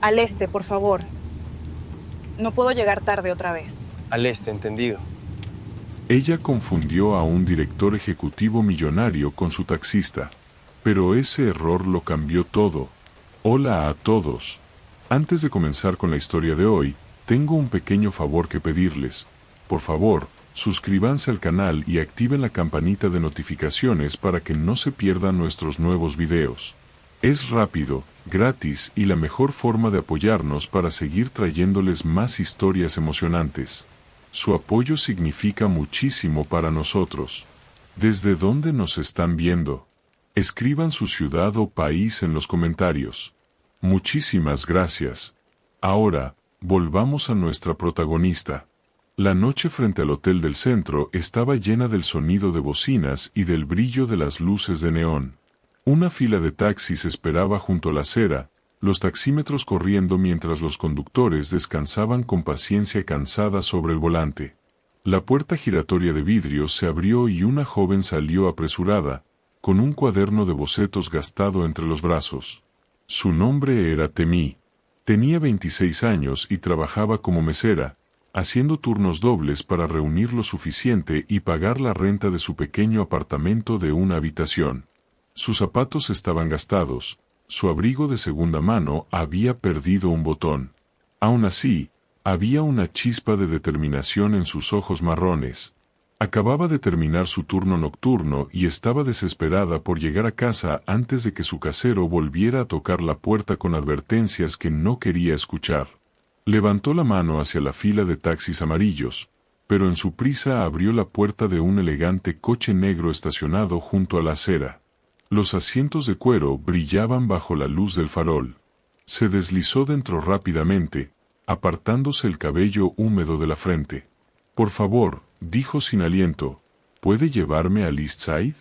Al este, por favor. No puedo llegar tarde otra vez. Al este, entendido. Ella confundió a un director ejecutivo millonario con su taxista. Pero ese error lo cambió todo. Hola a todos. Antes de comenzar con la historia de hoy, tengo un pequeño favor que pedirles. Por favor, suscríbanse al canal y activen la campanita de notificaciones para que no se pierdan nuestros nuevos videos. Es rápido, gratis y la mejor forma de apoyarnos para seguir trayéndoles más historias emocionantes. Su apoyo significa muchísimo para nosotros. ¿Desde dónde nos están viendo? Escriban su ciudad o país en los comentarios. Muchísimas gracias. Ahora, volvamos a nuestra protagonista. La noche frente al hotel del centro estaba llena del sonido de bocinas y del brillo de las luces de neón. Una fila de taxis esperaba junto a la acera, los taxímetros corriendo mientras los conductores descansaban con paciencia cansada sobre el volante. La puerta giratoria de vidrio se abrió y una joven salió apresurada, con un cuaderno de bocetos gastado entre los brazos. Su nombre era Temi. Tenía 26 años y trabajaba como mesera, haciendo turnos dobles para reunir lo suficiente y pagar la renta de su pequeño apartamento de una habitación. Sus zapatos estaban gastados, su abrigo de segunda mano había perdido un botón. Aún así, había una chispa de determinación en sus ojos marrones. Acababa de terminar su turno nocturno y estaba desesperada por llegar a casa antes de que su casero volviera a tocar la puerta con advertencias que no quería escuchar. Levantó la mano hacia la fila de taxis amarillos, pero en su prisa abrió la puerta de un elegante coche negro estacionado junto a la acera. Los asientos de cuero brillaban bajo la luz del farol. Se deslizó dentro rápidamente, apartándose el cabello húmedo de la frente. «Por favor», dijo sin aliento, «¿puede llevarme al East Side?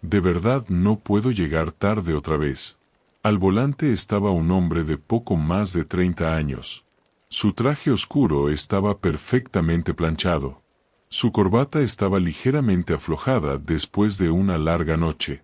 De verdad no puedo llegar tarde otra vez». Al volante estaba un hombre de poco más de 30 años. Su traje oscuro estaba perfectamente planchado. Su corbata estaba ligeramente aflojada después de una larga noche.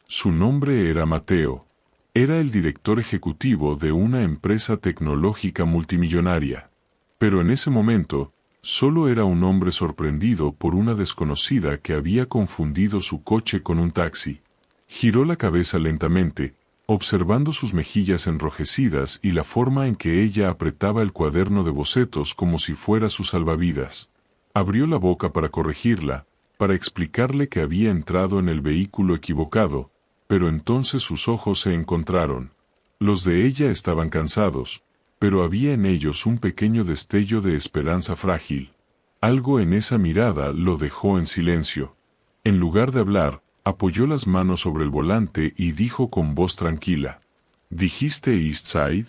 Su nombre era Mateo. Era el director ejecutivo de una empresa tecnológica multimillonaria. Pero en ese momento, solo era un hombre sorprendido por una desconocida que había confundido su coche con un taxi. Giró la cabeza lentamente, observando sus mejillas enrojecidas y la forma en que ella apretaba el cuaderno de bocetos como si fuera su salvavidas. Abrió la boca para corregirla, para explicarle que había entrado en el vehículo equivocado, pero entonces sus ojos se encontraron. Los de ella estaban cansados, pero había en ellos un pequeño destello de esperanza frágil. Algo en esa mirada lo dejó en silencio. En lugar de hablar, apoyó las manos sobre el volante y dijo con voz tranquila: «¿Dijiste East Side?»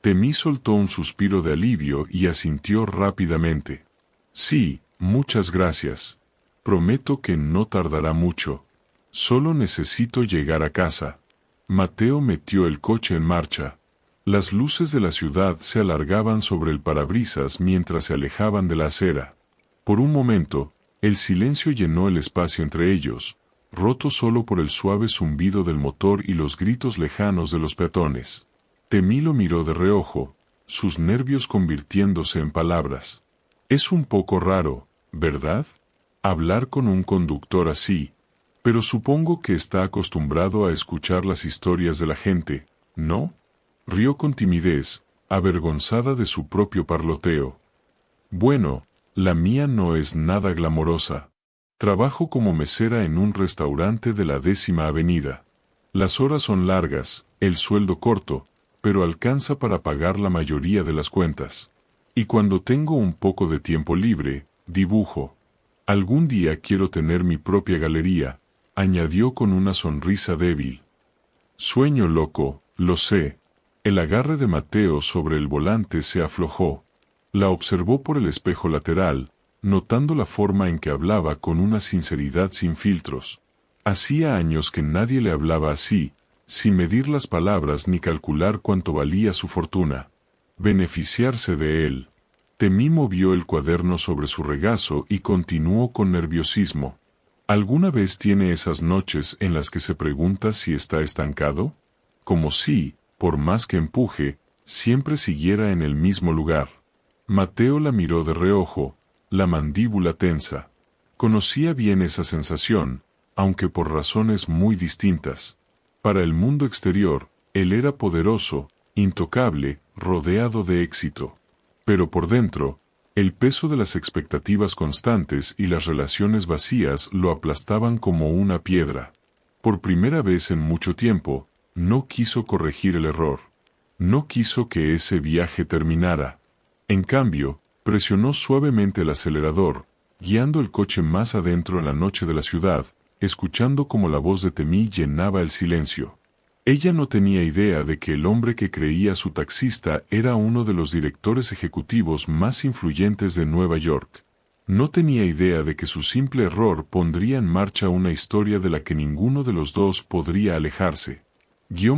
Temi soltó un suspiro de alivio y asintió rápidamente. «Sí, muchas gracias. Prometo que no tardará mucho. Solo necesito llegar a casa». Mateo metió el coche en marcha. Las luces de la ciudad se alargaban sobre el parabrisas mientras se alejaban de la acera. Por un momento, el silencio llenó el espacio entre ellos, roto solo por el suave zumbido del motor y los gritos lejanos de los peatones. Temi lo miró de reojo, sus nervios convirtiéndose en palabras. «Es un poco raro, ¿verdad? Hablar con un conductor así. Pero supongo que está acostumbrado a escuchar las historias de la gente, ¿no?». Rió con timidez, avergonzada de su propio parloteo. «Bueno, la mía no es nada glamorosa. Trabajo como mesera en un restaurante de la 10ª Avenida. Las horas son largas, el sueldo corto, pero alcanza para pagar la mayoría de las cuentas. Y cuando tengo un poco de tiempo libre, dibujo. Algún día quiero tener mi propia galería», añadió con una sonrisa débil. «Sueño loco, lo sé». El agarre de Mateo sobre el volante se aflojó. La observó por el espejo lateral, notando la forma en que hablaba con una sinceridad sin filtros. Hacía años que nadie le hablaba así, sin medir las palabras ni calcular cuánto valía su fortuna. Beneficiarse de él. Temi movió el cuaderno sobre su regazo y continuó con nerviosismo. ¿Alguna vez tiene esas noches en las que se pregunta si está estancado? Como si, por más que empuje, siempre siguiera en el mismo lugar. Mateo la miró de reojo, la mandíbula tensa. Conocía bien esa sensación, aunque por razones muy distintas. Para el mundo exterior, él era poderoso, intocable, rodeado de éxito. Pero por dentro, el peso de las expectativas constantes y las relaciones vacías lo aplastaban como una piedra. Por primera vez en mucho tiempo, no quiso corregir el error. No quiso que ese viaje terminara. En cambio, presionó suavemente el acelerador, guiando el coche más adentro en la noche de la ciudad, escuchando cómo la voz de Temí llenaba el silencio. Ella no tenía idea de que el hombre que creía su taxista era uno de los directores ejecutivos más influyentes de Nueva York. No tenía idea de que su simple error pondría en marcha una historia de la que ninguno de los dos podría alejarse. Temí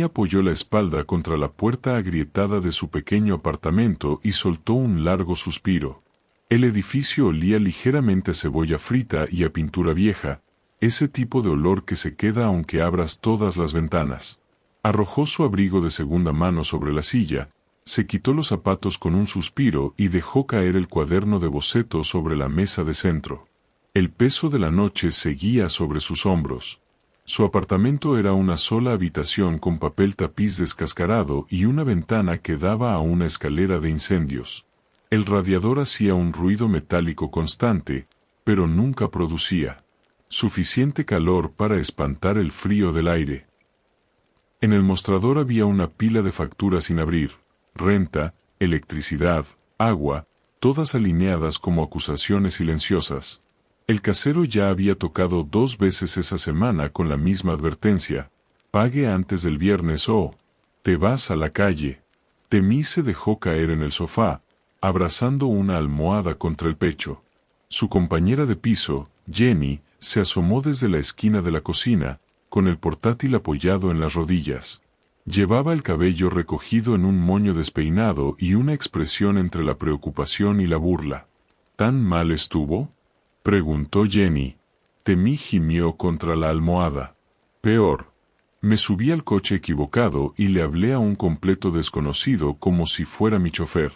apoyó la espalda contra la puerta agrietada de su pequeño apartamento y soltó un largo suspiro. El edificio olía ligeramente a cebolla frita y a pintura vieja, ese tipo de olor que se queda aunque abras todas las ventanas. Arrojó su abrigo de segunda mano sobre la silla, se quitó los zapatos con un suspiro y dejó caer el cuaderno de bocetos sobre la mesa de centro. El peso de la noche seguía sobre sus hombros. Su apartamento era una sola habitación con papel tapiz descascarado y una ventana que daba a una escalera de incendios. El radiador hacía un ruido metálico constante, pero nunca producía suficiente calor para espantar el frío del aire. En el mostrador había una pila de facturas sin abrir, renta, electricidad, agua, todas alineadas como acusaciones silenciosas. El casero ya había tocado 2 veces esa semana con la misma advertencia: pague antes del viernes o te vas a la calle. Temí se dejó caer en el sofá, abrazando una almohada contra el pecho. Su compañera de piso, Jenny, se asomó desde la esquina de la cocina, con el portátil apoyado en las rodillas. Llevaba el cabello recogido en un moño despeinado y una expresión entre la preocupación y la burla. ¿Tan mal estuvo?, preguntó Jenny. Temí gimió contra la almohada. Peor. Me subí al coche equivocado y le hablé a un completo desconocido como si fuera mi chofer.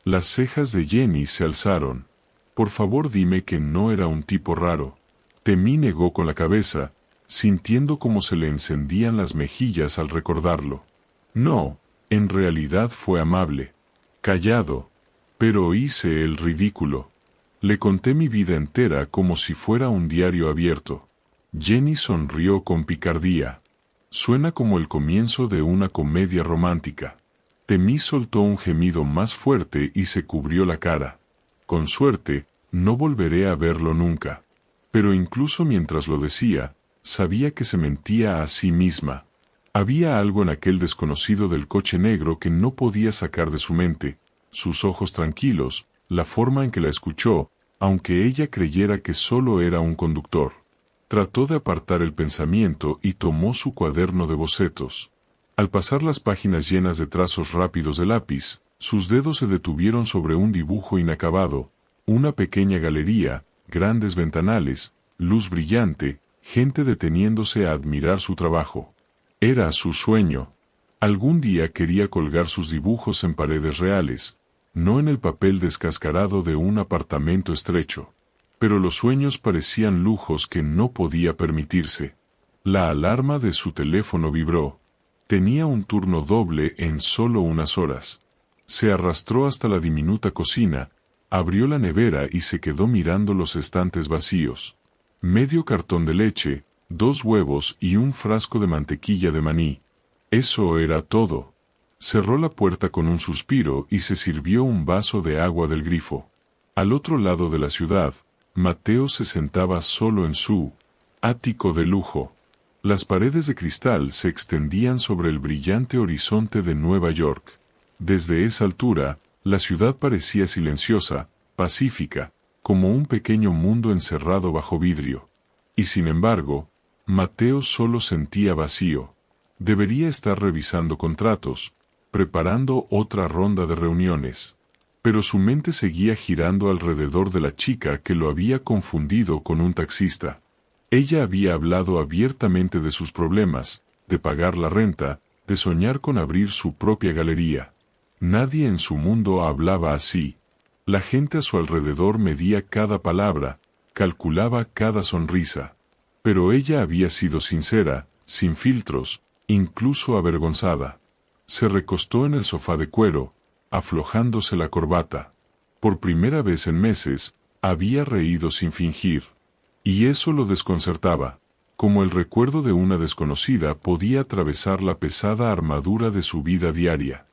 Las cejas de Jenny se alzaron. Por favor, dime que no era un tipo raro. Temí negó con la cabeza, sintiendo cómo se le encendían las mejillas al recordarlo. No, en realidad fue amable. Callado. Pero hice el ridículo. Le conté mi vida entera como si fuera un diario abierto. Jenny sonrió con picardía. Suena como el comienzo de una comedia romántica. Temí soltó un gemido más fuerte y se cubrió la cara. Con suerte, no volveré a verlo nunca. Pero incluso mientras lo decía, sabía que se mentía a sí misma. Había algo en aquel desconocido del coche negro que no podía sacar de su mente, sus ojos tranquilos, la forma en que la escuchó, aunque ella creyera que solo era un conductor. Trató de apartar el pensamiento y tomó su cuaderno de bocetos. Al pasar las páginas llenas de trazos rápidos de lápiz, sus dedos se detuvieron sobre un dibujo inacabado, una pequeña galería, grandes ventanales, luz brillante, gente deteniéndose a admirar su trabajo. Era su sueño. Algún día quería colgar sus dibujos en paredes reales, no en el papel descascarado de un apartamento estrecho. Pero los sueños parecían lujos que no podía permitirse. La alarma de su teléfono vibró. Tenía un turno doble en solo unas horas. Se arrastró hasta la diminuta cocina, abrió la nevera y se quedó mirando los estantes vacíos. Medio cartón de leche, 2 huevos y un frasco de mantequilla de maní. Eso era todo. Cerró la puerta con un suspiro y se sirvió un vaso de agua del grifo. Al otro lado de la ciudad, Mateo se sentaba solo en su ático de lujo. Las paredes de cristal se extendían sobre el brillante horizonte de Nueva York. Desde esa altura, la ciudad parecía silenciosa, pacífica, como un pequeño mundo encerrado bajo vidrio. Y sin embargo, Mateo solo sentía vacío. Debería estar revisando contratos, preparando otra ronda de reuniones. Pero su mente seguía girando alrededor de la chica que lo había confundido con un taxista. Ella había hablado abiertamente de sus problemas, de pagar la renta, de soñar con abrir su propia galería. Nadie en su mundo hablaba así. La gente a su alrededor medía cada palabra, calculaba cada sonrisa. Pero ella había sido sincera, sin filtros, incluso avergonzada. Se recostó en el sofá de cuero, aflojándose la corbata. Por primera vez en meses, había reído sin fingir. Y eso lo desconcertaba, como el recuerdo de una desconocida podía atravesar la pesada armadura de su vida diaria.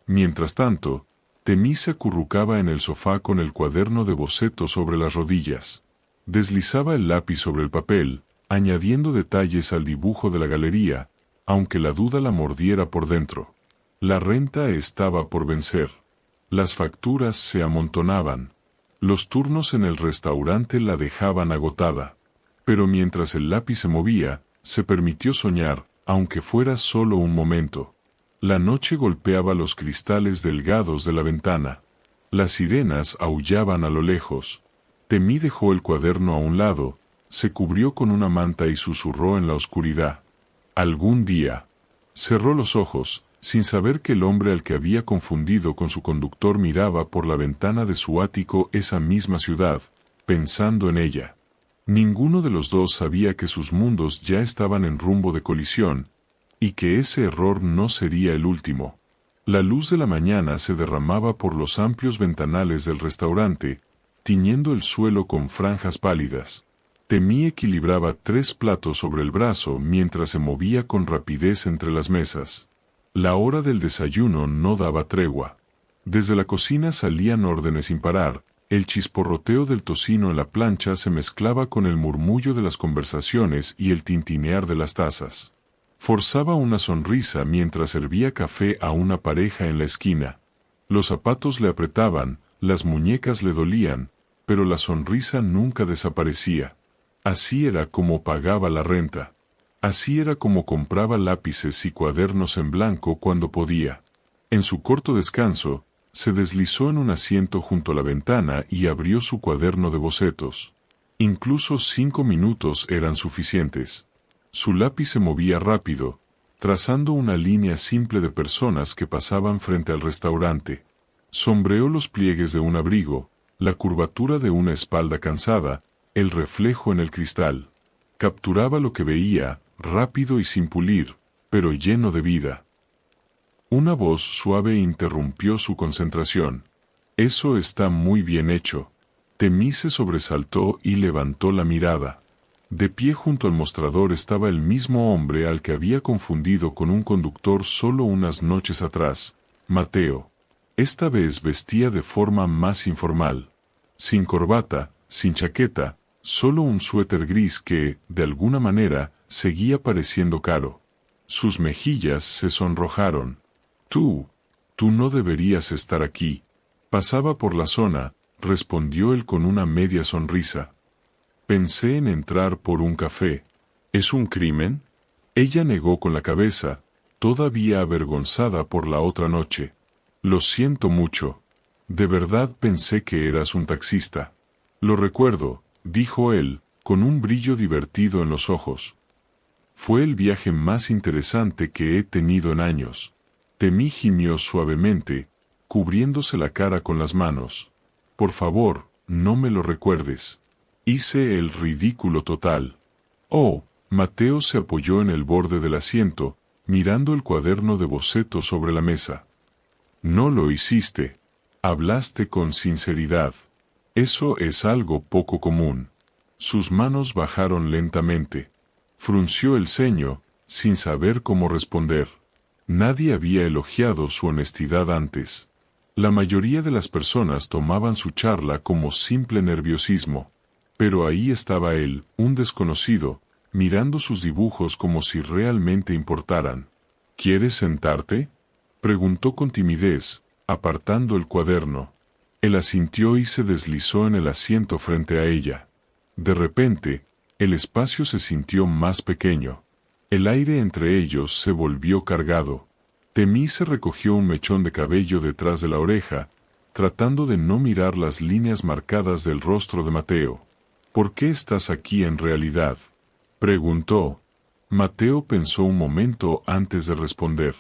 Mientras tanto, Temí se acurrucaba en el sofá con el cuaderno de bocetos sobre las rodillas. Deslizaba el lápiz sobre el papel, añadiendo detalles al dibujo de la galería, aunque la duda la mordiera por dentro. La renta estaba por vencer. Las facturas se amontonaban. Los turnos en el restaurante la dejaban agotada. Pero mientras el lápiz se movía, se permitió soñar, aunque fuera solo un momento. La noche golpeaba los cristales delgados de la ventana. Las sirenas aullaban a lo lejos. Temí dejó el cuaderno a un lado, se cubrió con una manta y susurró en la oscuridad. Algún día. Cerró los ojos, sin saber que el hombre al que había confundido con su conductor miraba por la ventana de su ático esa misma ciudad, pensando en ella. Ninguno de los dos sabía que sus mundos ya estaban en rumbo de colisión, y que ese error no sería el último. La luz de la mañana se derramaba por los amplios ventanales del restaurante, tiñendo el suelo con franjas pálidas. Temí equilibraba 3 platos sobre el brazo mientras se movía con rapidez entre las mesas. La hora del desayuno no daba tregua. Desde la cocina salían órdenes sin parar, el chisporroteo del tocino en la plancha se mezclaba con el murmullo de las conversaciones y el tintinear de las tazas. Forzaba una sonrisa mientras servía café a una pareja en la esquina. Los zapatos le apretaban, las muñecas le dolían, pero la sonrisa nunca desaparecía. Así era como pagaba la renta. Así era como compraba lápices y cuadernos en blanco cuando podía. En su corto descanso, se deslizó en un asiento junto a la ventana y abrió su cuaderno de bocetos. Incluso 5 minutos eran suficientes. Su lápiz se movía rápido, trazando una línea simple de personas que pasaban frente al restaurante. Sombreó los pliegues de un abrigo, la curvatura de una espalda cansada, el reflejo en el cristal. Capturaba lo que veía, rápido y sin pulir, pero lleno de vida. Una voz suave interrumpió su concentración. «Eso está muy bien hecho». Temí se sobresaltó y levantó la mirada. De pie junto al mostrador estaba el mismo hombre al que había confundido con un conductor solo unas noches atrás, Mateo. Esta vez vestía de forma más informal. Sin corbata, sin chaqueta, solo un suéter gris que, de alguna manera, seguía pareciendo caro. Sus mejillas se sonrojaron. Tú no deberías estar aquí. Pasaba por la zona, respondió él con una media sonrisa. Pensé en entrar por un café. ¿Es un crimen? Ella negó con la cabeza, todavía avergonzada por la otra noche. Lo siento mucho. De verdad pensé que eras un taxista. Lo recuerdo, dijo él, con un brillo divertido en los ojos. Fue el viaje más interesante que he tenido en años. Temí gimió suavemente, cubriéndose la cara con las manos. Por favor, no me lo recuerdes. Hice el ridículo total. Oh, Mateo se apoyó en el borde del asiento, mirando el cuaderno de bocetos sobre la mesa. No lo hiciste. Hablaste con sinceridad. Eso es algo poco común. Sus manos bajaron lentamente. Frunció el ceño, sin saber cómo responder. Nadie había elogiado su honestidad antes. La mayoría de las personas tomaban su charla como simple nerviosismo. Pero ahí estaba él, un desconocido, mirando sus dibujos como si realmente importaran. ¿Quieres sentarte?, preguntó con timidez, apartando el cuaderno. Él asintió y se deslizó en el asiento frente a ella. De repente, el espacio se sintió más pequeño. El aire entre ellos se volvió cargado. Temí se recogió un mechón de cabello detrás de la oreja, tratando de no mirar las líneas marcadas del rostro de Mateo. ¿Por qué estás aquí en realidad?, preguntó. Mateo pensó un momento antes de responder.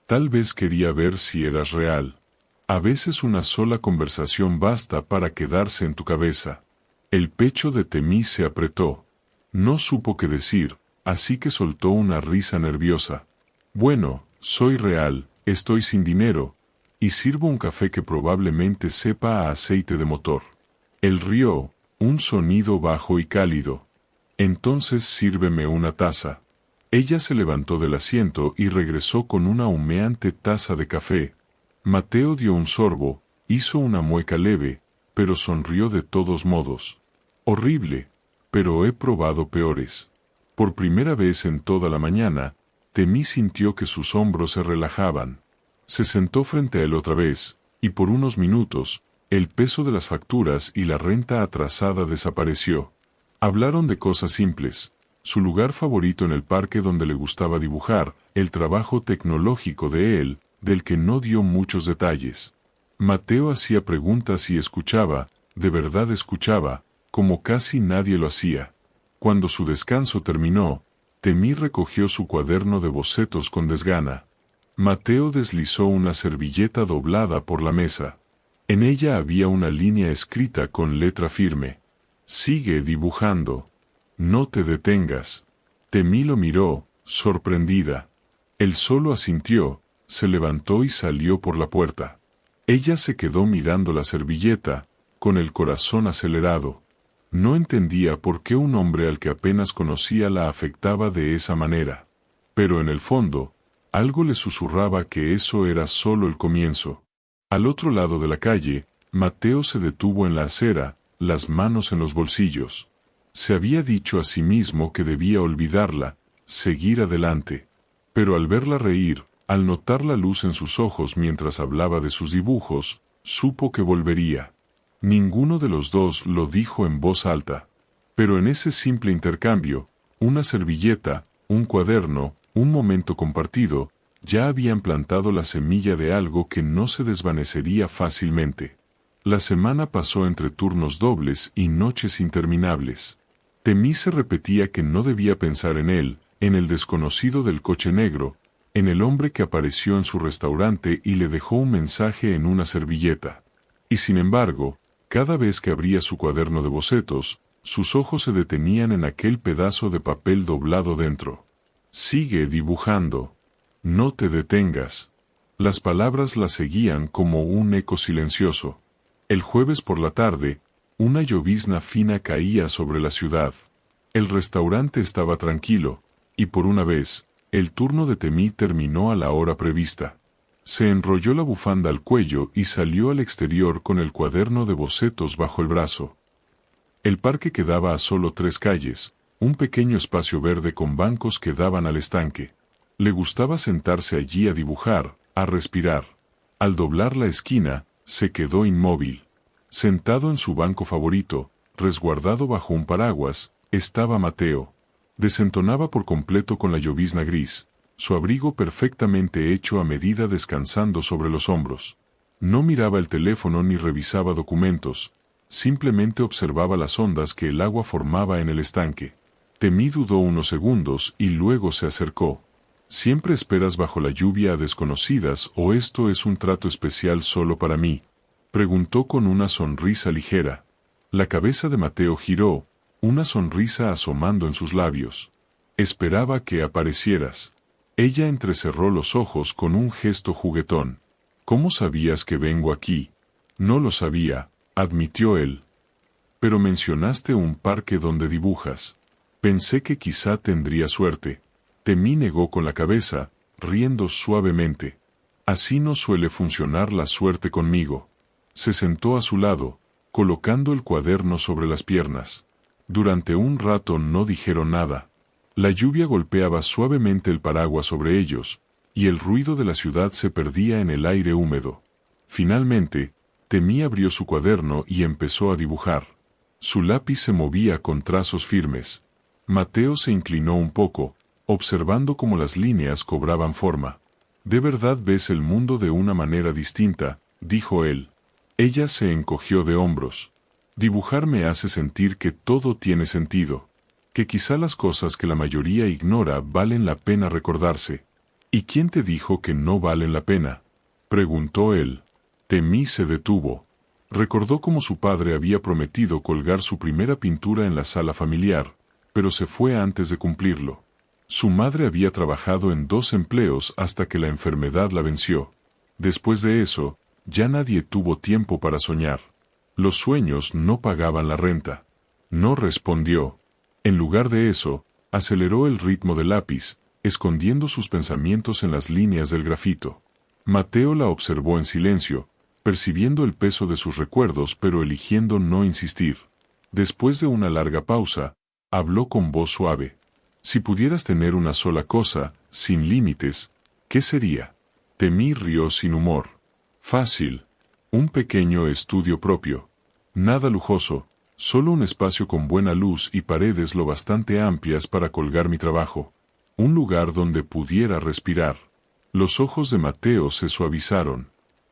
Tal vez quería ver si eras real. A veces una sola conversación basta para quedarse en tu cabeza. El pecho de Temí se apretó. No supo qué decir, así que soltó una risa nerviosa. Bueno, soy real, estoy sin dinero, y sirvo un café que probablemente sepa a aceite de motor. Él rió, un sonido bajo y cálido. Entonces sírveme una taza. Ella se levantó del asiento y regresó con una humeante taza de café. Mateo dio un sorbo, hizo una mueca leve, pero sonrió de todos modos. Horrible, pero he probado peores. Por primera vez en toda la mañana, Temí sintió que sus hombros se relajaban. Se sentó frente a él otra vez, y por unos minutos, el peso de las facturas y la renta atrasada desapareció. Hablaron de cosas simples, su lugar favorito en el parque donde le gustaba dibujar, el trabajo tecnológico de él, del que no dio muchos detalles. Mateo hacía preguntas y escuchaba, de verdad escuchaba, como casi nadie lo hacía. Cuando su descanso terminó, Temí recogió su cuaderno de bocetos con desgana. Mateo deslizó una servilleta doblada por la mesa. En ella había una línea escrita con letra firme. Sigue dibujando. No te detengas. Temí lo miró, sorprendida. Él solo asintió, se levantó y salió por la puerta. Ella se quedó mirando la servilleta, con el corazón acelerado. No entendía por qué un hombre al que apenas conocía la afectaba de esa manera. Pero en el fondo, algo le susurraba que eso era solo el comienzo. Al otro lado de la calle, Mateo se detuvo en la acera, las manos en los bolsillos. Se había dicho a sí mismo que debía olvidarla, seguir adelante. Pero al verla reír, al notar la luz en sus ojos mientras hablaba de sus dibujos, supo que volvería. Ninguno de los dos lo dijo en voz alta. Pero en ese simple intercambio, una servilleta, un cuaderno, un momento compartido, ya habían plantado la semilla de algo que no se desvanecería fácilmente. La semana pasó entre turnos dobles y noches interminables. Temí se repetía que no debía pensar en él, en el desconocido del coche negro, en el hombre que apareció en su restaurante y le dejó un mensaje en una servilleta. Y sin embargo, cada vez que abría su cuaderno de bocetos, sus ojos se detenían en aquel pedazo de papel doblado dentro. Sigue dibujando. No te detengas. Las palabras la seguían como un eco silencioso. El jueves por la tarde, una llovizna fina caía sobre la ciudad. El restaurante estaba tranquilo, y por una vez, el turno de Temí terminó a la hora prevista. Se enrolló la bufanda al cuello y salió al exterior con el cuaderno de bocetos bajo el brazo. El parque quedaba a solo 3 calles, un pequeño espacio verde con bancos que daban al estanque. Le gustaba sentarse allí a dibujar, a respirar. Al doblar la esquina, se quedó inmóvil. Sentado en su banco favorito, resguardado bajo un paraguas, estaba Mateo. Desentonaba por completo con la llovizna gris, su abrigo perfectamente hecho a medida descansando sobre los hombros. No miraba el teléfono ni revisaba documentos, simplemente observaba las ondas que el agua formaba en el estanque. Temí dudó unos segundos y luego se acercó. ¿Siempre esperas bajo la lluvia a desconocidas o esto es un trato especial solo para mí?, preguntó con una sonrisa ligera. La cabeza de Mateo giró, una sonrisa asomando en sus labios. Esperaba que aparecieras. Ella entrecerró los ojos con un gesto juguetón. ¿Cómo sabías que vengo aquí? No lo sabía, admitió él. Pero mencionaste un parque donde dibujas. Pensé que quizá tendría suerte. Temí negó con la cabeza, riendo suavemente. Así no suele funcionar la suerte conmigo. Se sentó a su lado, colocando el cuaderno sobre las piernas. Durante un rato no dijeron nada. La lluvia golpeaba suavemente el paraguas sobre ellos, y el ruido de la ciudad se perdía en el aire húmedo. Finalmente, Temí abrió su cuaderno y empezó a dibujar. Su lápiz se movía con trazos firmes. Mateo se inclinó un poco, observando cómo las líneas cobraban forma. De verdad ves el mundo de una manera distinta, dijo él. Ella se encogió de hombros. Dibujar me hace sentir que todo tiene sentido, que quizá las cosas que la mayoría ignora valen la pena recordarse. ¿Y quién te dijo que no valen la pena?, preguntó él. Temí se detuvo. Recordó cómo su padre había prometido colgar su primera pintura en la sala familiar, pero se fue antes de cumplirlo. Su madre había trabajado en 2 empleos hasta que la enfermedad la venció. Después de eso, ya nadie tuvo tiempo para soñar. Los sueños no pagaban la renta. No respondió. En lugar de eso, aceleró el ritmo del lápiz, escondiendo sus pensamientos en las líneas del grafito. Mateo la observó en silencio, percibiendo el peso de sus recuerdos pero eligiendo no insistir. Después de una larga pausa, habló con voz suave. Si pudieras tener una sola cosa, sin límites, ¿qué sería? Temí rió sin humor. Fácil. Un pequeño estudio propio. Nada lujoso, solo un espacio con buena luz y paredes lo bastante amplias para colgar mi trabajo. Un lugar donde pudiera respirar. Los ojos de Mateo se suavizaron.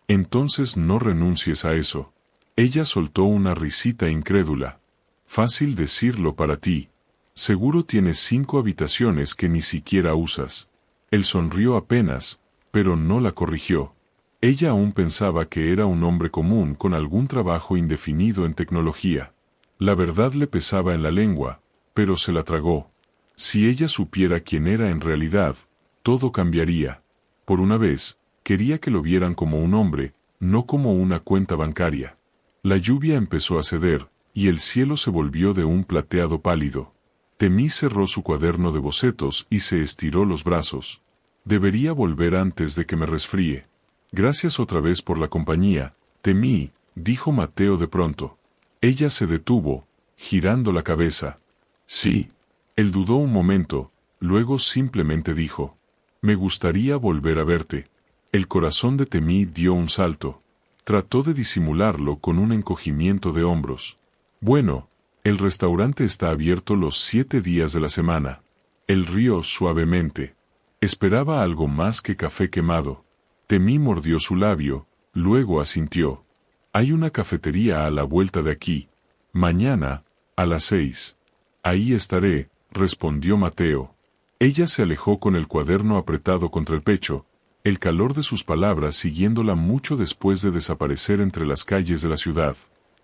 Entonces no renuncies a eso. Ella soltó una risita incrédula. Fácil decirlo para ti. Seguro tienes 5 habitaciones que ni siquiera usas. Él sonrió apenas, pero no la corrigió. Ella aún pensaba que era un hombre común con algún trabajo indefinido en tecnología. La verdad le pesaba en la lengua, pero se la tragó. Si ella supiera quién era en realidad, todo cambiaría. Por una vez, quería que lo vieran como un hombre, no como una cuenta bancaria. La lluvia empezó a ceder, y el cielo se volvió de un plateado pálido. Temí cerró su cuaderno de bocetos y se estiró los brazos. Debería volver antes de que me resfríe. Gracias otra vez por la compañía, Temí, dijo Mateo de pronto. Ella se detuvo, girando la cabeza. Sí. Él dudó un momento, luego simplemente dijo. Me gustaría volver a verte. El corazón de Temí dio un salto. Trató de disimularlo con un encogimiento de hombros. Bueno, el restaurante está abierto los 7 días de la semana. Él rió suavemente. Esperaba algo más que café quemado. Temí mordió su labio, luego asintió. Hay una cafetería a la vuelta de aquí. Mañana, a las 6. Ahí estaré, respondió Mateo. Ella se alejó con el cuaderno apretado contra el pecho, el calor de sus palabras siguiéndola mucho después de desaparecer entre las calles de la ciudad.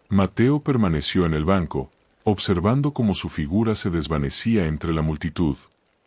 Mateo permaneció en el banco, observando cómo su figura se desvanecía entre la multitud.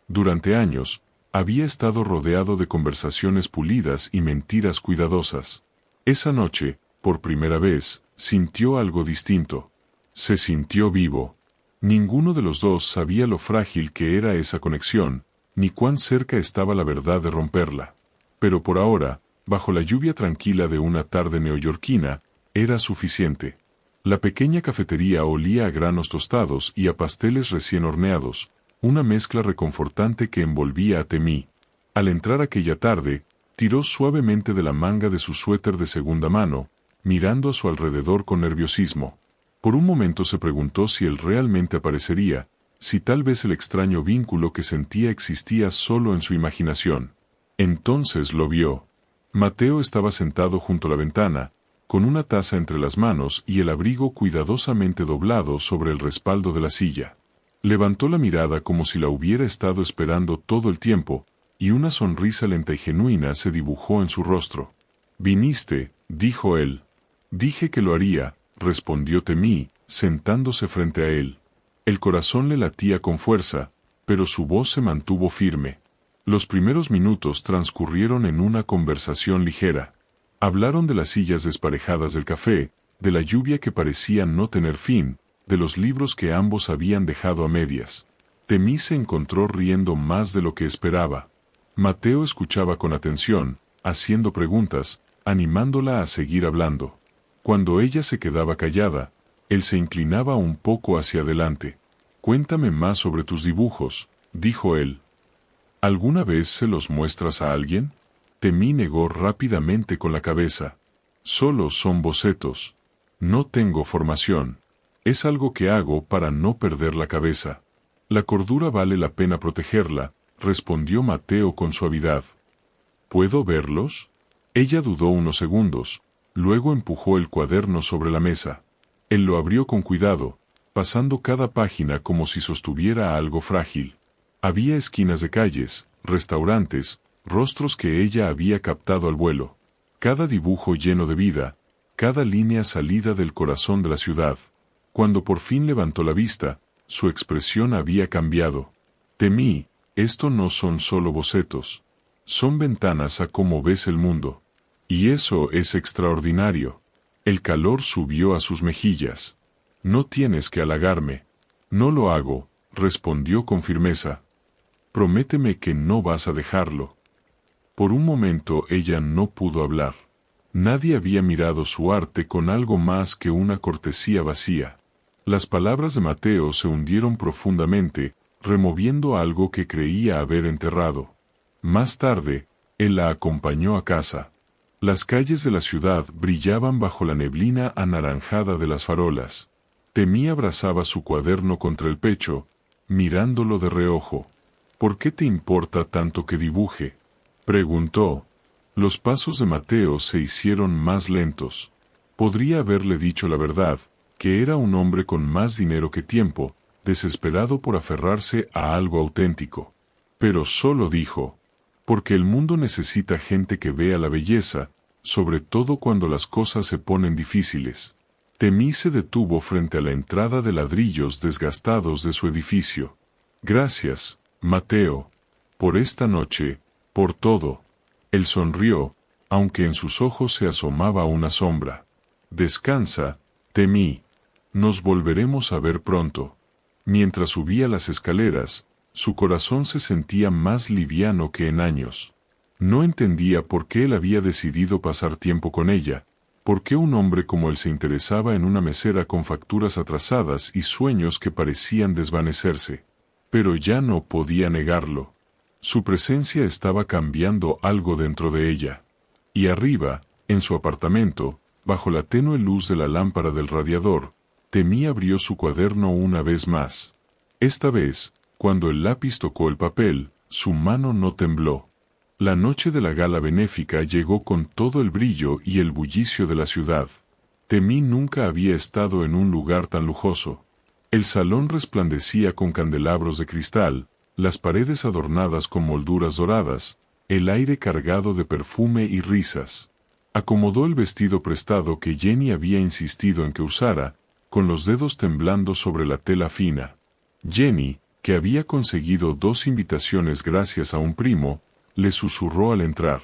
Durante años, había estado rodeado de conversaciones pulidas y mentiras cuidadosas. Esa noche, por primera vez, sintió algo distinto. Se sintió vivo. Ninguno de los dos sabía lo frágil que era esa conexión, ni cuán cerca estaba la verdad de romperla. Pero por ahora, bajo la lluvia tranquila de una tarde neoyorquina, era suficiente. La pequeña cafetería olía a granos tostados y a pasteles recién horneados, una mezcla reconfortante que envolvía a Temí. Al entrar aquella tarde, tiró suavemente de la manga de su suéter de segunda mano, mirando a su alrededor con nerviosismo. Por un momento se preguntó si él realmente aparecería, si tal vez el extraño vínculo que sentía existía solo en su imaginación. Entonces lo vio. Mateo estaba sentado junto a la ventana, con una taza entre las manos y el abrigo cuidadosamente doblado sobre el respaldo de la silla. Levantó la mirada como si la hubiera estado esperando todo el tiempo, y una sonrisa lenta y genuina se dibujó en su rostro. «Viniste», dijo él. «Dije que lo haría», respondió Temí, sentándose frente a él. El corazón le latía con fuerza, pero su voz se mantuvo firme. Los primeros minutos transcurrieron en una conversación ligera. Hablaron de las sillas desparejadas del café, de la lluvia que parecía no tener fin, de los libros que ambos habían dejado a medias. Temí se encontró riendo más de lo que esperaba. Mateo escuchaba con atención, haciendo preguntas, animándola a seguir hablando. Cuando ella se quedaba callada, él se inclinaba un poco hacia adelante. «Cuéntame más sobre tus dibujos», dijo él. «¿Alguna vez se los muestras a alguien?» Temí negó rápidamente con la cabeza. «Solo son bocetos. No tengo formación. Es algo que hago para no perder la cabeza. La cordura vale la pena protegerla», respondió Mateo con suavidad. ¿Puedo verlos? Ella dudó unos segundos, luego empujó el cuaderno sobre la mesa. Él lo abrió con cuidado, pasando cada página como si sostuviera algo frágil. Había esquinas de calles, restaurantes, rostros que ella había captado al vuelo. Cada dibujo lleno de vida, cada línea salida del corazón de la ciudad. Cuando por fin levantó la vista, su expresión había cambiado. Temí, esto no son solo bocetos. Son ventanas a cómo ves el mundo. Y eso es extraordinario. El calor subió a sus mejillas. No tienes que halagarme. No lo hago, respondió con firmeza. Prométeme que no vas a dejarlo. Por un momento ella no pudo hablar. Nadie había mirado su arte con algo más que una cortesía vacía. Las palabras de Mateo se hundieron profundamente, removiendo algo que creía haber enterrado. Más tarde, él la acompañó a casa. Las calles de la ciudad brillaban bajo la neblina anaranjada de las farolas. Temí abrazaba su cuaderno contra el pecho, mirándolo de reojo. ¿Por qué te importa tanto que dibuje?, preguntó. Los pasos de Mateo se hicieron más lentos. Podría haberle dicho la verdad, que era un hombre con más dinero que tiempo, desesperado por aferrarse a algo auténtico. Pero solo dijo, porque el mundo necesita gente que vea la belleza, sobre todo cuando las cosas se ponen difíciles. Temí se detuvo frente a la entrada de ladrillos desgastados de su edificio. Gracias, Mateo, por esta noche, por todo. Él sonrió, aunque en sus ojos se asomaba una sombra. Descansa, Temí. Nos volveremos a ver pronto. Mientras subía las escaleras, su corazón se sentía más liviano que en años. No entendía por qué él había decidido pasar tiempo con ella, por qué un hombre como él se interesaba en una mesera con facturas atrasadas y sueños que parecían desvanecerse. Pero ya no podía negarlo. Su presencia estaba cambiando algo dentro de ella. Y arriba, en su apartamento, bajo la tenue luz de la lámpara del radiador, Temí abrió su cuaderno una vez más. Esta vez, cuando el lápiz tocó el papel, su mano no tembló. La noche de la gala benéfica llegó con todo el brillo y el bullicio de la ciudad. Temí nunca había estado en un lugar tan lujoso. El salón resplandecía con candelabros de cristal, las paredes adornadas con molduras doradas, el aire cargado de perfume y risas. Acomodó el vestido prestado que Jenny había insistido en que usara, con los dedos temblando sobre la tela fina. Jenny, que había conseguido 2 invitaciones gracias a un primo, le susurró al entrar.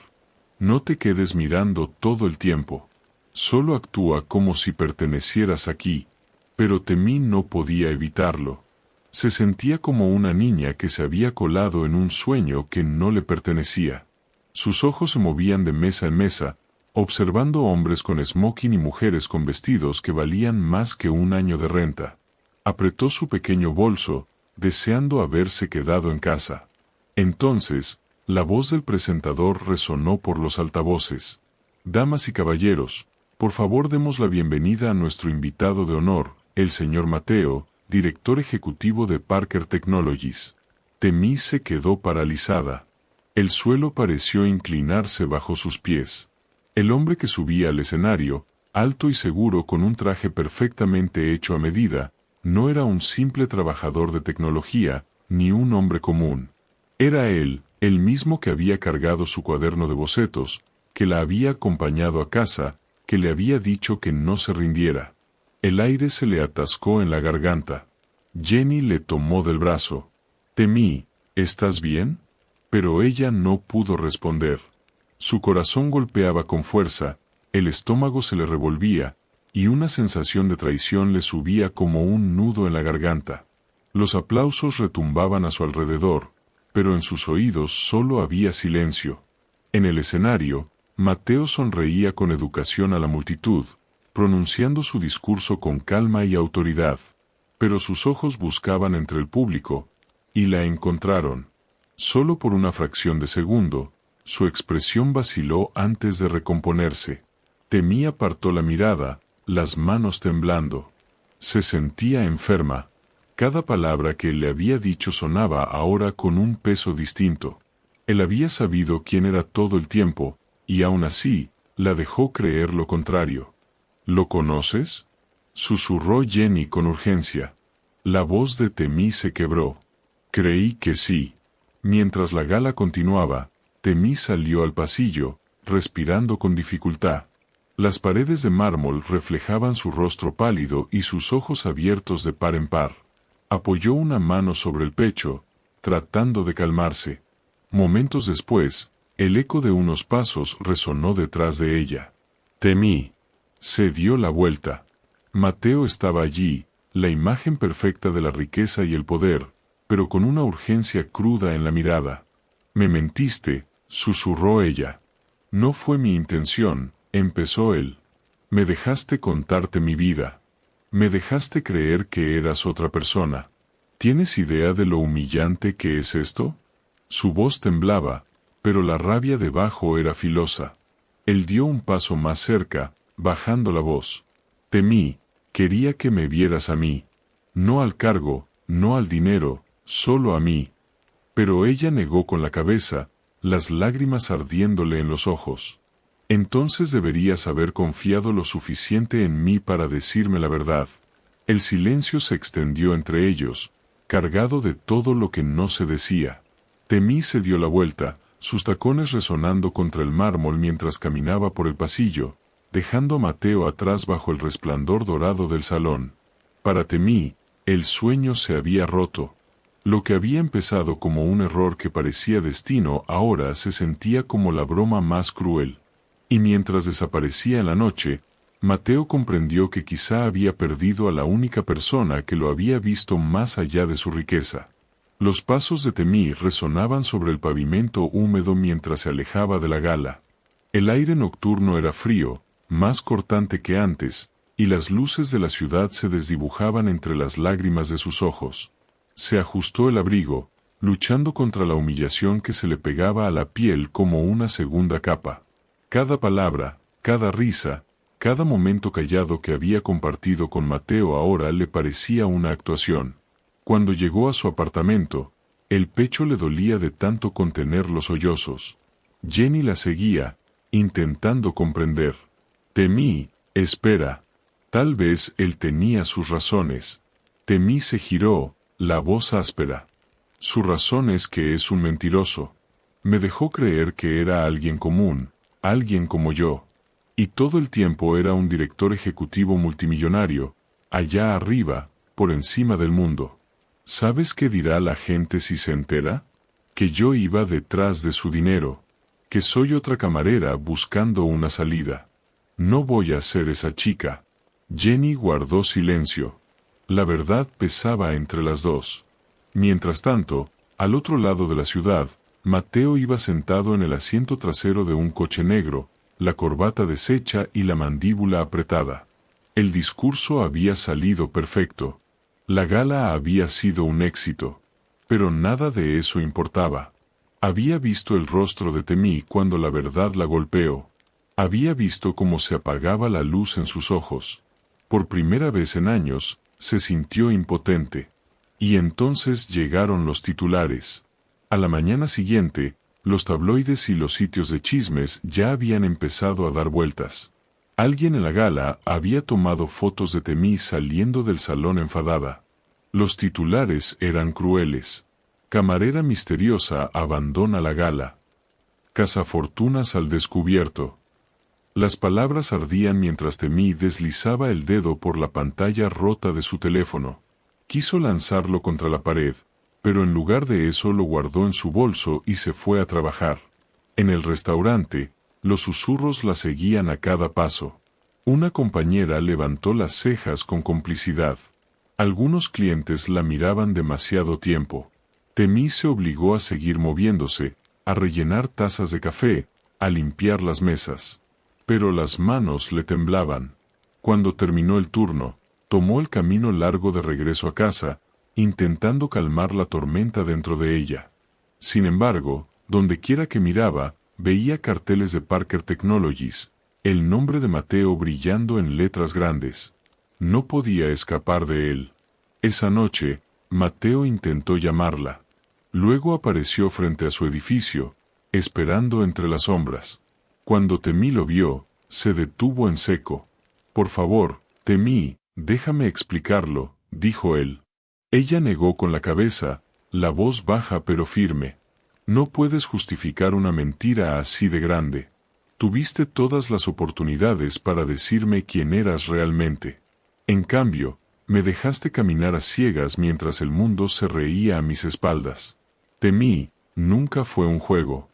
No te quedes mirando todo el tiempo. Solo actúa como si pertenecieras aquí. Pero Temí no podía evitarlo. Se sentía como una niña que se había colado en un sueño que no le pertenecía. Sus ojos se movían de mesa en mesa, observando hombres con smoking y mujeres con vestidos que valían más que un año de renta. Apretó su pequeño bolso, deseando haberse quedado en casa. Entonces, la voz del presentador resonó por los altavoces. Damas y caballeros, por favor demos la bienvenida a nuestro invitado de honor, el señor Mateo, director ejecutivo de Parker Technologies. Temí se quedó paralizada. El suelo pareció inclinarse bajo sus pies. El hombre que subía al escenario, alto y seguro con un traje perfectamente hecho a medida, no era un simple trabajador de tecnología, ni un hombre común. Era él, el mismo que había cargado su cuaderno de bocetos, que la había acompañado a casa, que le había dicho que no se rindiera. El aire se le atascó en la garganta. Jenny le tomó del brazo. Temí, ¿estás bien? Pero ella no pudo responder. Su corazón golpeaba con fuerza, el estómago se le revolvía, y una sensación de traición le subía como un nudo en la garganta. Los aplausos retumbaban a su alrededor, pero en sus oídos solo había silencio. En el escenario, Mateo sonreía con educación a la multitud, pronunciando su discurso con calma y autoridad, pero sus ojos buscaban entre el público, y la encontraron. Solo por una fracción de segundo, su expresión vaciló antes de recomponerse. Temí apartó la mirada, las manos temblando. Se sentía enferma. Cada palabra que le había dicho sonaba ahora con un peso distinto. Él había sabido quién era todo el tiempo, y aún así, la dejó creer lo contrario. ¿Lo conoces?, susurró Jenny con urgencia. La voz de Temí se quebró. Creí que sí. Mientras la gala continuaba, Temí salió al pasillo, respirando con dificultad. Las paredes de mármol reflejaban su rostro pálido y sus ojos abiertos de par en par. Apoyó una mano sobre el pecho, tratando de calmarse. Momentos después, el eco de unos pasos resonó detrás de ella. Temí. Se dio la vuelta. Mateo estaba allí, la imagen perfecta de la riqueza y el poder, pero con una urgencia cruda en la mirada. «Me mentiste», susurró ella. «No fue mi intención», empezó él. «Me dejaste contarte mi vida. Me dejaste creer que eras otra persona. ¿Tienes idea de lo humillante que es esto?». Su voz temblaba, pero la rabia debajo era filosa. Él dio un paso más cerca, bajando la voz. «Temí, quería que me vieras a mí. No al cargo, no al dinero, solo a mí». Pero ella negó con la cabeza, las lágrimas ardiéndole en los ojos. «Entonces deberías haber confiado lo suficiente en mí para decirme la verdad». El silencio se extendió entre ellos, cargado de todo lo que no se decía. Temí se dio la vuelta, sus tacones resonando contra el mármol mientras caminaba por el pasillo, dejando a Mateo atrás bajo el resplandor dorado del salón. Para Temí, el sueño se había roto. Lo que había empezado como un error que parecía destino ahora se sentía como la broma más cruel. Y mientras desaparecía en la noche, Mateo comprendió que quizá había perdido a la única persona que lo había visto más allá de su riqueza. Los pasos de Temí resonaban sobre el pavimento húmedo mientras se alejaba de la gala. El aire nocturno era frío, más cortante que antes, y las luces de la ciudad se desdibujaban entre las lágrimas de sus ojos. Se ajustó el abrigo, luchando contra la humillación que se le pegaba a la piel como una segunda capa. Cada palabra, cada risa, cada momento callado que había compartido con Mateo ahora le parecía una actuación. Cuando llegó a su apartamento, el pecho le dolía de tanto contener los sollozos. Jenny la seguía, intentando comprender. «Temí, espera». Tal vez él tenía sus razones. Temí se giró, la voz áspera. «Su razón es que es un mentiroso. Me dejó creer que era alguien común, alguien como yo. Y todo el tiempo era un director ejecutivo multimillonario, allá arriba, por encima del mundo. ¿Sabes qué dirá la gente si se entera? Que yo iba detrás de su dinero, que soy otra camarera buscando una salida. No voy a ser esa chica». Jenny guardó silencio. La verdad pesaba entre las dos. Mientras tanto, al otro lado de la ciudad, Mateo iba sentado en el asiento trasero de un coche negro, la corbata deshecha y la mandíbula apretada. El discurso había salido perfecto. La gala había sido un éxito. Pero nada de eso importaba. Había visto el rostro de Temí cuando la verdad la golpeó. Había visto cómo se apagaba la luz en sus ojos. Por primera vez en años, se sintió impotente. Y entonces llegaron los titulares. A la mañana siguiente, los tabloides y los sitios de chismes ya habían empezado a dar vueltas. Alguien en la gala había tomado fotos de Temí saliendo del salón enfadada. Los titulares eran crueles. Camarera misteriosa abandona la gala. Cazafortunas al descubierto. Las palabras ardían mientras Temí deslizaba el dedo por la pantalla rota de su teléfono. Quiso lanzarlo contra la pared, pero en lugar de eso lo guardó en su bolso y se fue a trabajar. En el restaurante, los susurros la seguían a cada paso. Una compañera levantó las cejas con complicidad. Algunos clientes la miraban demasiado tiempo. Temí se obligó a seguir moviéndose, a rellenar tazas de café, a limpiar las mesas. Pero las manos le temblaban. Cuando terminó el turno, tomó el camino largo de regreso a casa, intentando calmar la tormenta dentro de ella. Sin embargo, dondequiera que miraba, veía carteles de Parker Technologies, el nombre de Mateo brillando en letras grandes. No podía escapar de él. Esa noche, Mateo intentó llamarla. Luego apareció frente a su edificio, esperando entre las sombras. Cuando Temí lo vio, se detuvo en seco. «Por favor, Temí, déjame explicarlo», dijo él. Ella negó con la cabeza, la voz baja pero firme. «No puedes justificar una mentira así de grande. Tuviste todas las oportunidades para decirme quién eras realmente. En cambio, me dejaste caminar a ciegas mientras el mundo se reía a mis espaldas. Temí, nunca fue un juego.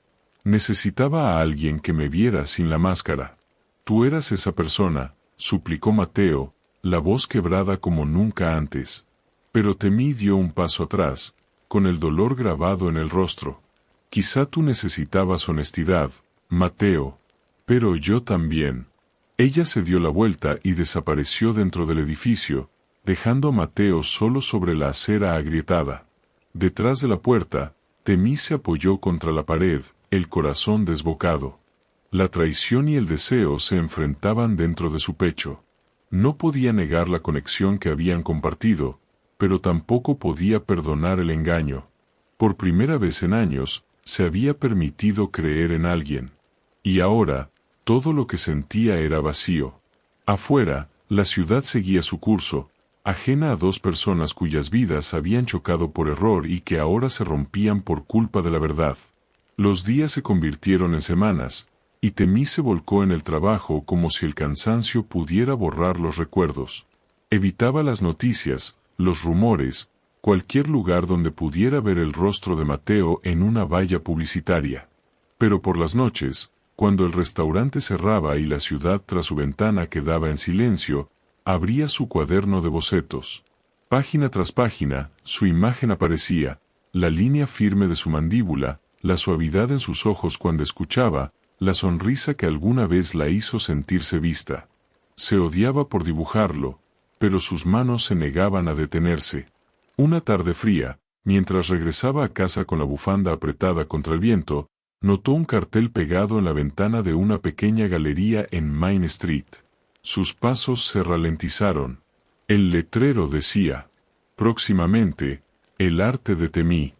Necesitaba a alguien que me viera sin la máscara. Tú eras esa persona», suplicó Mateo, la voz quebrada como nunca antes. Pero Temí dio un paso atrás, con el dolor grabado en el rostro. «Quizá tú necesitabas honestidad, Mateo. Pero yo también». Ella se dio la vuelta y desapareció dentro del edificio, dejando a Mateo solo sobre la acera agrietada. Detrás de la puerta, Temí se apoyó contra la pared, el corazón desbocado. La traición y el deseo se enfrentaban dentro de su pecho. No podía negar la conexión que habían compartido, pero tampoco podía perdonar el engaño. Por primera vez en años, se había permitido creer en alguien. Y ahora, todo lo que sentía era vacío. Afuera, la ciudad seguía su curso, ajena a dos personas cuyas vidas habían chocado por error y que ahora se rompían por culpa de la verdad. Los días se convirtieron en semanas, y Temí se volcó en el trabajo como si el cansancio pudiera borrar los recuerdos. Evitaba las noticias, los rumores, cualquier lugar donde pudiera ver el rostro de Mateo en una valla publicitaria. Pero por las noches, cuando el restaurante cerraba y la ciudad tras su ventana quedaba en silencio, abría su cuaderno de bocetos. Página tras página, su imagen aparecía, la línea firme de su mandíbula, la suavidad en sus ojos cuando escuchaba, la sonrisa que alguna vez la hizo sentirse vista. Se odiaba por dibujarlo, pero sus manos se negaban a detenerse. Una tarde fría, mientras regresaba a casa con la bufanda apretada contra el viento, notó un cartel pegado en la ventana de una pequeña galería en Main Street. Sus pasos se ralentizaron. El letrero decía: «Próximamente, el arte de Temí».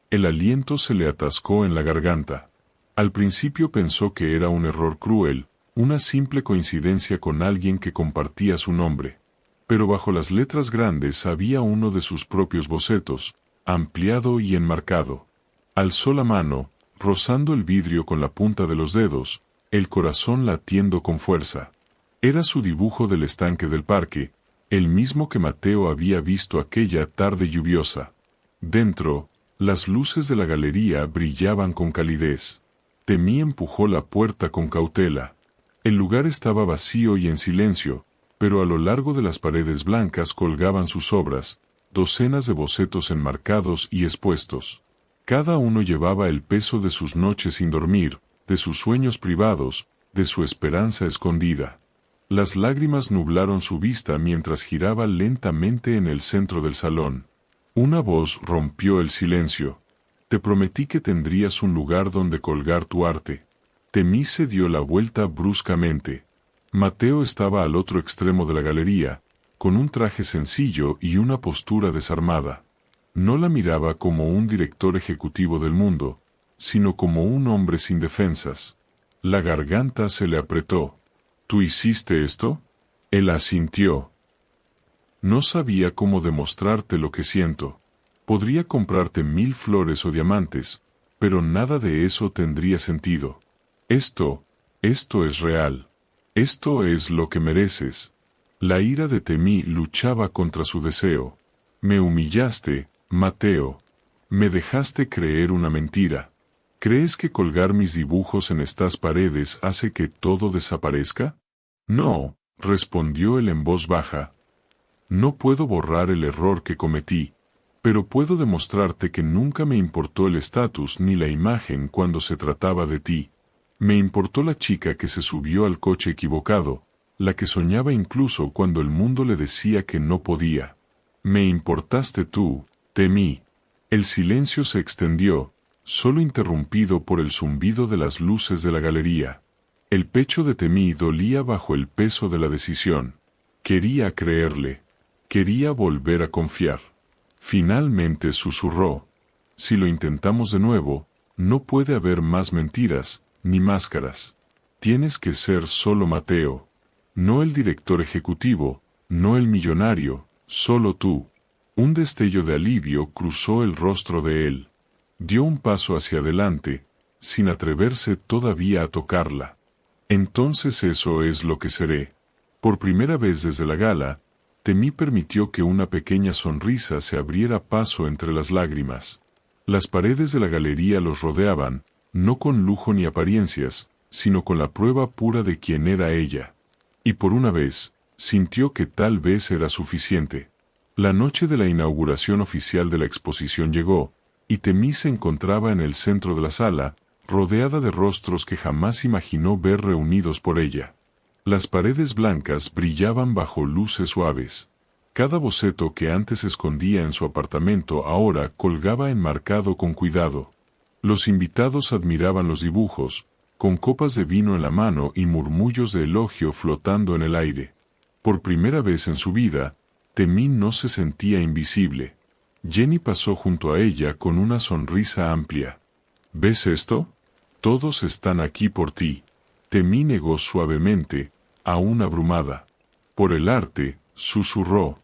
El aliento se le atascó en la garganta. Al principio pensó que era un error cruel, una simple coincidencia con alguien que compartía su nombre. Pero bajo las letras grandes había uno de sus propios bocetos, ampliado y enmarcado. Alzó la mano, rozando el vidrio con la punta de los dedos, el corazón latiendo con fuerza. Era su dibujo del estanque del parque, el mismo que Mateo había visto aquella tarde lluviosa. Dentro, las luces de la galería brillaban con calidez. Temí empujó la puerta con cautela. El lugar estaba vacío y en silencio, pero a lo largo de las paredes blancas colgaban sus obras, docenas de bocetos enmarcados y expuestos. Cada uno llevaba el peso de sus noches sin dormir, de sus sueños privados, de su esperanza escondida. Las lágrimas nublaron su vista mientras giraba lentamente en el centro del salón. Una voz rompió el silencio. «Te prometí que tendrías un lugar donde colgar tu arte». Temí se dio la vuelta bruscamente. Mateo estaba al otro extremo de la galería, con un traje sencillo y una postura desarmada. No la miraba como un director ejecutivo del mundo, sino como un hombre sin defensas. La garganta se le apretó. «¿Tú hiciste esto?» Él asintió. «No sabía cómo demostrarte lo que siento. Podría comprarte 1000 flores o diamantes, pero nada de eso tendría sentido. Esto es real. Esto es lo que mereces». La ira de Temí luchaba contra su deseo. «Me humillaste, Mateo. Me dejaste creer una mentira. ¿Crees que colgar mis dibujos en estas paredes hace que todo desaparezca?» «No», respondió él en voz baja. «No puedo borrar el error que cometí, pero puedo demostrarte que nunca me importó el estatus ni la imagen cuando se trataba de ti. Me importó la chica que se subió al coche equivocado, la que soñaba incluso cuando el mundo le decía que no podía. Me importaste tú, Temí». El silencio se extendió, solo interrumpido por el zumbido de las luces de la galería. El pecho de Temí dolía bajo el peso de la decisión. Quería creerle. Quería volver a confiar. Finalmente susurró: «Si lo intentamos de nuevo, No puede haber más mentiras, ni máscaras. Tienes que ser solo Mateo. No el director ejecutivo, no el millonario, solo tú. Un destello de alivio cruzó el rostro de él. Dio un paso hacia adelante, sin atreverse todavía a tocarla. Entonces eso es lo que seré. Por primera vez desde la gala, Temí permitió que una pequeña sonrisa se abriera paso entre las lágrimas. Las paredes de la galería los rodeaban, no con lujo ni apariencias, sino con la prueba pura de quién era ella. Y por una vez, sintió que tal vez era suficiente. La noche de la inauguración oficial de la exposición llegó, y Temí se encontraba en el centro de la sala, rodeada de rostros que jamás imaginó ver reunidos por ella. Las paredes blancas brillaban bajo luces suaves. Cada boceto que antes escondía en su apartamento ahora colgaba enmarcado con cuidado. Los invitados admiraban los dibujos, con copas de vino en la mano y murmullos de elogio flotando en el aire. Por primera vez en su vida, Temí no se sentía invisible. Jenny pasó junto a ella con una sonrisa amplia. ¿Ves esto? Todos están aquí por ti. Temí negó suavemente, aún abrumada. Por el arte, susurró.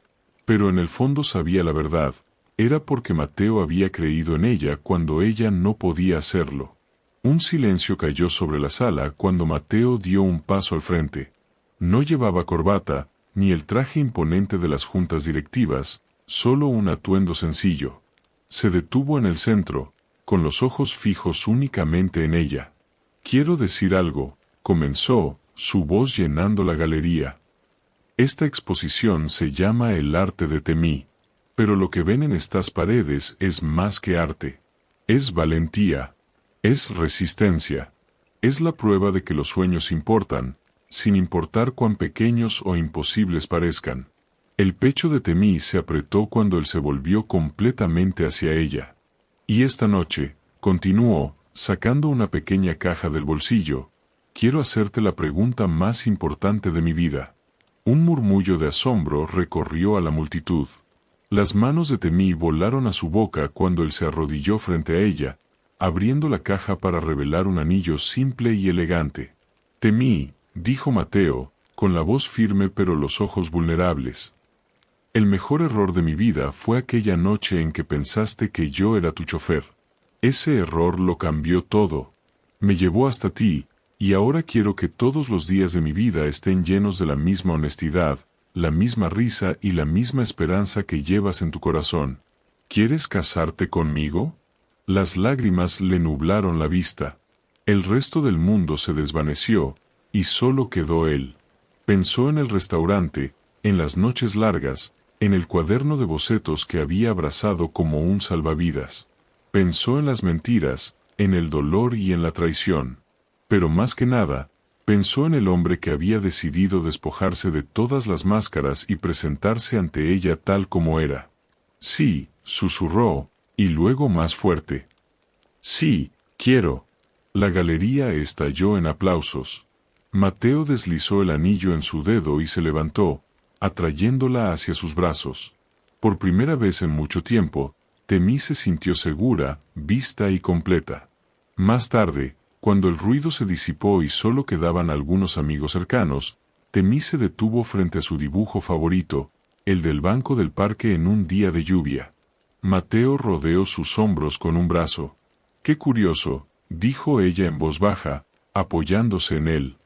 Pero en el fondo sabía la verdad. Era porque Mateo había creído en ella cuando ella no podía hacerlo. Un silencio cayó sobre la sala cuando Mateo dio un paso al frente. No llevaba corbata, ni el traje imponente de las juntas directivas, solo un atuendo sencillo. Se detuvo en el centro, con los ojos fijos únicamente en ella. «Quiero decir algo», comenzó, su voz llenando la galería. «Esta exposición se llama El arte de Temí. Pero lo que ven en estas paredes es más que arte. Es valentía. Es resistencia. Es la prueba de que los sueños importan, sin importar cuán pequeños o imposibles parezcan». El pecho de Temí se apretó cuando él se volvió completamente hacia ella. «Y esta noche», continuó, sacando una pequeña caja del bolsillo, «quiero hacerte la pregunta más importante de mi vida». Un murmullo de asombro recorrió a la multitud. Las manos de Temí volaron a su boca cuando él se arrodilló frente a ella, abriendo la caja para revelar un anillo simple y elegante. «Temí», dijo Mateo, con la voz firme pero los ojos vulnerables. «El mejor error de mi vida fue aquella noche en que pensaste que yo era tu chofer. Ese error lo cambió todo. Me llevó hasta ti, y ahora quiero que todos los días de mi vida estén llenos de la misma honestidad, la misma risa y la misma esperanza que llevas en tu corazón. ¿Quieres casarte conmigo?». Las lágrimas le nublaron la vista. El resto del mundo se desvaneció, y solo quedó él. Pensó en el restaurante, en las noches largas, en el cuaderno de bocetos que había abrazado como un salvavidas. Pensó en las mentiras, en el dolor y en la traición. Pero más que nada, pensó en el hombre que había decidido despojarse de todas las máscaras y presentarse ante ella tal como era. «Sí», susurró, y luego más fuerte. «Sí, quiero». La galería estalló en aplausos. Mateo deslizó el anillo en su dedo y se levantó, atrayéndola hacia sus brazos. Por primera vez en mucho tiempo, Temí se sintió segura, vista y completa. Más tarde, cuando el ruido se disipó y solo quedaban algunos amigos cercanos, Temí se detuvo frente a su dibujo favorito, el del banco del parque en un día de lluvia. Mateo rodeó sus hombros con un brazo. «Qué curioso», dijo ella en voz baja, apoyándose en él.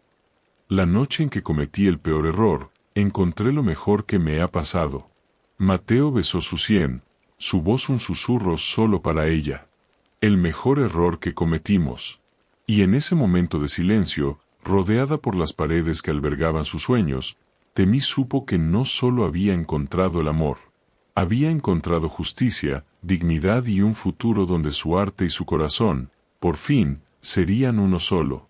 «La noche en que cometí el peor error, encontré lo mejor que me ha pasado». Mateo besó su sien, su voz un susurro solo para ella. «El mejor error que cometimos». Y en ese momento de silencio, rodeada por las paredes que albergaban sus sueños, Temí supo que no solo había encontrado el amor. Había encontrado justicia, dignidad y un futuro donde su arte y su corazón, por fin, serían uno solo.